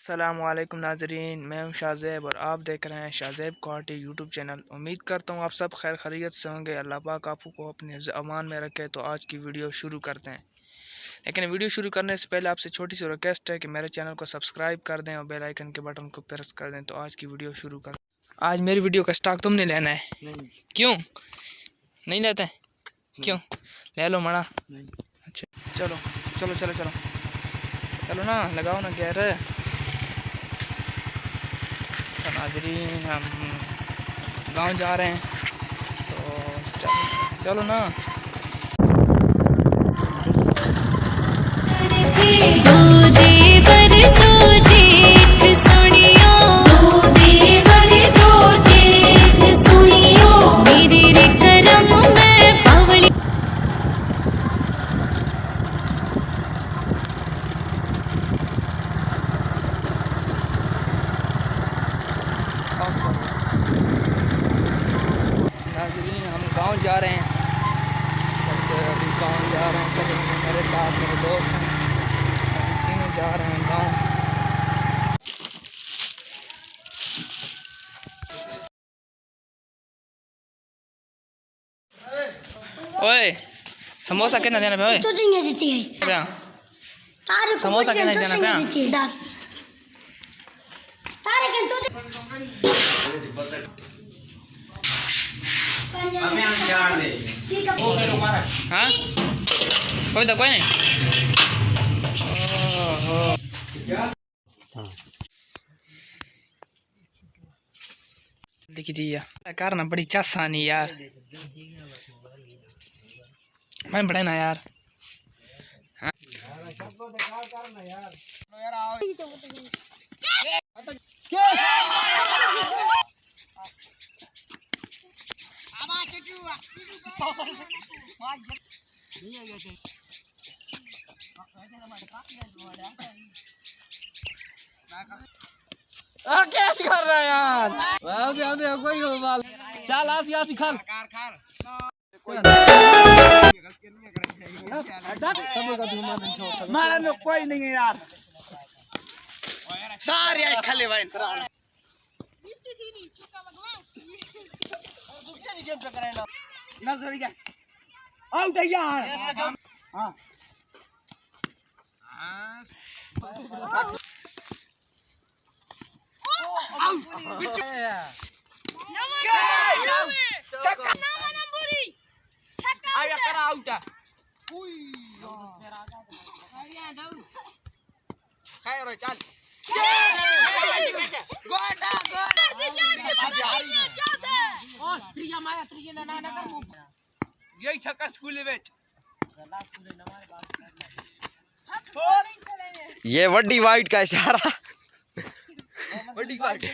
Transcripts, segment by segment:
अस्सलामुअलैकुम नाजरीन, मैं हूं शाहज़ैब और आप देख रहे हैं शाहज़ैब क्वालिटी यूट्यूब चैनल। उम्मीद करता हूं आप सब खैर खैरियत से होंगे। अल्लाह पाक आपको अपने अमान में रखे। तो आज की वीडियो शुरू करते हैं, लेकिन वीडियो शुरू करने से पहले आपसे छोटी सी रिक्वेस्ट है कि मेरे चैनल को सब्सक्राइब कर दें और बेल आइकन के बटन को प्रेस कर दें। तो आज की वीडियो शुरू कर। आज मेरी वीडियो का स्टॉक तुमने लेना है? नहीं। क्यों नहीं लेते? क्यों? ले लो मना। अच्छा चलो चलो चलो चलो चलो ना, लगाओ ना गैर। तो नाजरीन हम गांव जा रहे हैं, तो चलो, चलो ना। नाजरीन हम गांव जा रहे हैं, बस अभी गांव जा रहे हैं। चलो मेरे साथ मेरे दोस्त हैं, हम तीनों जा रहे हैं गांव। ओए समोसा कितना देना पे? तो देंगे देती है तारे को समोसा कितना देना पे? 10 तारे के तो हाँ कोई तो कोई नहीं। देखी थी यार, करना बड़ी चासानी यार, मैं बड़े ना यार। हाँ? क्या कर रहा है यार? आते कोई हो बाल चल आसी आसी खाल मारा नो कोई नहीं है यार, सारे आई खाले भाई नजर क्या आउट है यार। हां यही छक्का स्कूल ये वड्डी वाइट का इशारा वड्डी वाइट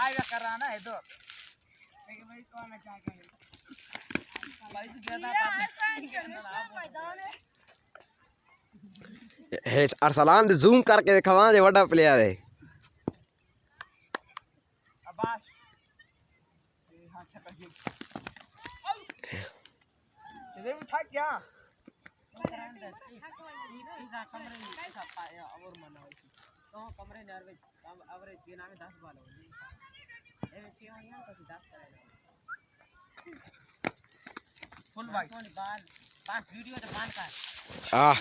आएगा कर रहा ना है तो लेकिन भाई तो मैं क्या करूं भाई तो ज्यादा है अरसलान दे जूम करके दिखावा जे वड्डा प्लेयर है। अब्बास हां छक्का जी ये भी था क्या इसा कमरे में ऐसा पाया और मना तो कमरे ने एवरेज बिना में 10 बाल हो ए में 6 हो यार तो 10 करेगा फुल वाइट बाल पास वीडियो तो बाल का हां।